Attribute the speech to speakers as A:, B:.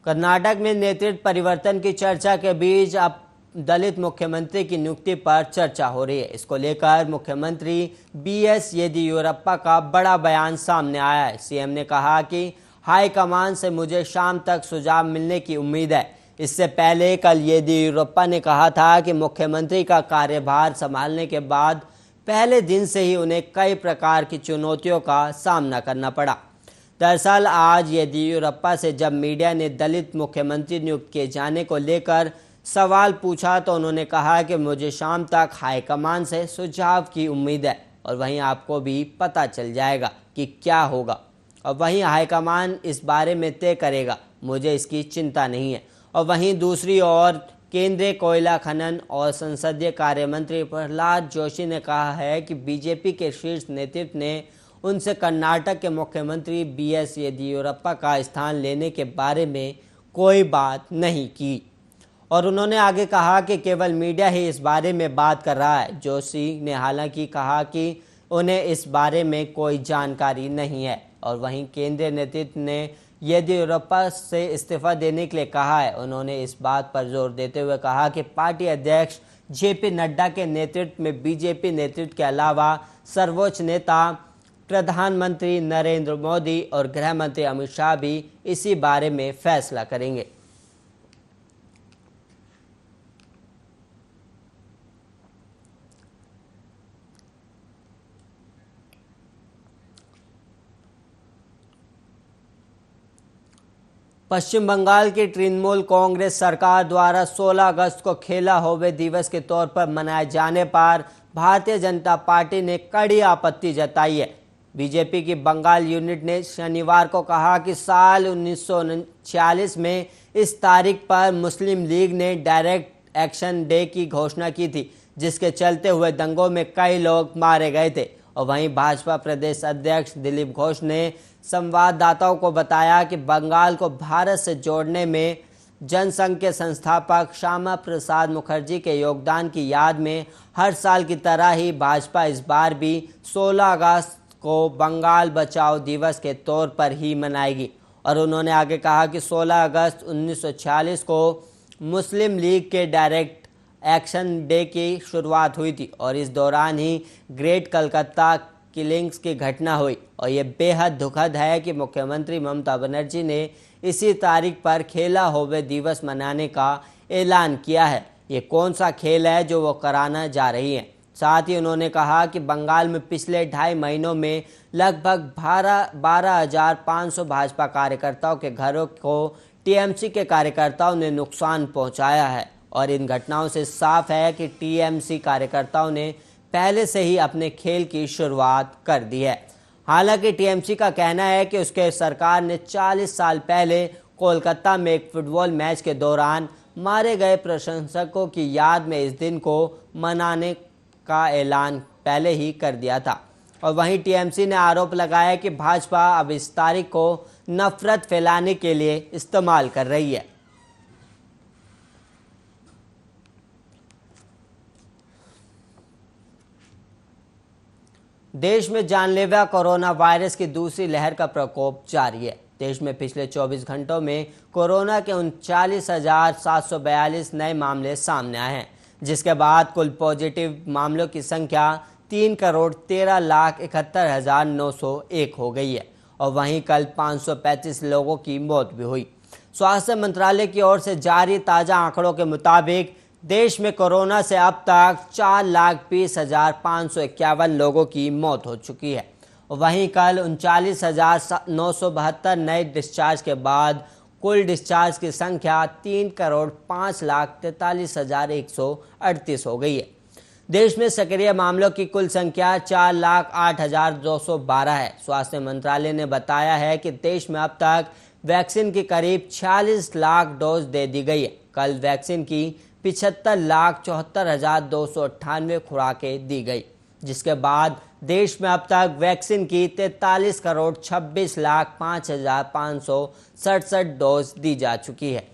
A: कर्नाटक में नेतृत्व परिवर्तन की चर्चा के बीच अब दलित मुख्यमंत्री की नियुक्ति पर चर्चा हो रही है। इसको लेकर मुख्यमंत्री बीएस येदियुरप्पा का बड़ा बयान सामने आया है। सीएम ने कहा कि हाईकमान से मुझे शाम तक सुझाव मिलने की उम्मीद है। इससे पहले कल येदियुरप्पा ने कहा था कि मुख्यमंत्री का कार्यभार संभालने के बाद पहले दिन से ही उन्हें कई प्रकार की चुनौतियों का सामना करना पड़ा। दरअसल आज येदियुरप्पा से जब मीडिया ने दलित मुख्यमंत्री नियुक्त किए जाने को लेकर सवाल पूछा तो उन्होंने कहा कि मुझे शाम तक हाईकमान से सुझाव की उम्मीद है और वहीं आपको भी पता चल जाएगा कि क्या होगा और वहीं हाईकमान इस बारे में तय करेगा, मुझे इसकी चिंता नहीं है। और वहीं दूसरी ओर केंद्रीय कोयला खनन और संसदीय कार्य मंत्री प्रहलाद जोशी ने कहा है कि बीजेपी के शीर्ष नेतृत्व ने उनसे कर्नाटक के मुख्यमंत्री बीएस येदियुरप्पा का स्थान लेने के बारे में कोई बात नहीं की और उन्होंने आगे कहा कि केवल मीडिया ही इस बारे में बात कर रहा है। जोशी ने हालांकि कहा कि उन्हें इस बारे में कोई जानकारी नहीं है और वहीं केंद्रीय नेतृत्व ने येदियुरप्पा से इस्तीफा देने के लिए कहा है। उन्होंने इस बात पर जोर देते हुए कहा कि पार्टी अध्यक्ष जेपी नड्डा के नेतृत्व में बीजेपी नेतृत्व के अलावा सर्वोच्च नेता प्रधानमंत्री नरेंद्र मोदी और गृह मंत्री अमित शाह भी इसी बारे में फैसला करेंगे। पश्चिम बंगाल की तृणमूल कांग्रेस सरकार द्वारा 16 अगस्त को खेला होवे दिवस के तौर पर मनाए जाने पर भारतीय जनता पार्टी ने कड़ी आपत्ति जताई है। बीजेपी की बंगाल यूनिट ने शनिवार को कहा कि साल 1946 में इस तारीख पर मुस्लिम लीग ने डायरेक्ट एक्शन डे की घोषणा की थी, जिसके चलते हुए दंगों में कई लोग मारे गए थे। और वहीं भाजपा प्रदेश अध्यक्ष दिलीप घोष ने संवाददाताओं को बताया कि बंगाल को भारत से जोड़ने में जनसंघ के संस्थापक श्यामा प्रसाद मुखर्जी के योगदान की याद में हर साल की तरह ही भाजपा इस बार भी 16 अगस्त को बंगाल बचाओ दिवस के तौर पर ही मनाएगी। और उन्होंने आगे कहा कि 16 अगस्त 1946 को मुस्लिम लीग के डायरेक्ट एक्शन डे की शुरुआत हुई थी और इस दौरान ही ग्रेट कलकत्ता किलिंग्स की घटना हुई और ये बेहद दुखद है कि मुख्यमंत्री ममता बनर्जी ने इसी तारीख पर खेला होवे दिवस मनाने का ऐलान किया है। ये कौन सा खेल है जो वो कराना जा रही हैं। साथ ही उन्होंने कहा कि बंगाल में पिछले 2.5 महीनों में लगभग 12,500 भाजपा कार्यकर्ताओं के घरों को टीएमसी के कार्यकर्ताओं ने नुकसान पहुंचाया है और इन घटनाओं से साफ है कि टीएमसी कार्यकर्ताओं ने पहले से ही अपने खेल की शुरुआत कर दी है। हालांकि टीएमसी का कहना है कि उसके सरकार ने 40 साल पहले कोलकाता में एक फुटबॉल मैच के दौरान मारे गए प्रशंसकों की याद में इस दिन को मनाने का ऐलान पहले ही कर दिया था। और वहीं टीएमसी ने आरोप लगाया कि भाजपा अब इस तारीख को नफरत फैलाने के लिए इस्तेमाल कर रही है। देश में जानलेवा कोरोना वायरस की दूसरी लहर का प्रकोप जारी है। देश में पिछले 24 घंटों में कोरोना के 39,742 नए मामले सामने आए हैं, जिसके बाद कुल पॉजिटिव मामलों की संख्या 3,13,71,901 हो गई है और वहीं कल 535 लोगों की मौत भी हुई। स्वास्थ्य मंत्रालय की ओर से जारी ताज़ा आंकड़ों के मुताबिक देश में कोरोना से अब तक 4,20,551 लोगों की मौत हो चुकी है। वहीं कल 39,972 नए डिस्चार्ज के बाद कुल डिस्चार्ज की संख्या 3,05,43,138 हो गई है। देश में सक्रिय मामलों की कुल संख्या 4,08,212 है। स्वास्थ्य मंत्रालय ने बताया है कि देश में अब तक वैक्सीन की करीब 46 लाख डोज दे दी गई है। कल वैक्सीन की 75,74,298 खुराकें दी गई, जिसके बाद देश में अब तक वैक्सीन की 43,26,05,567 डोज दी जा चुकी है।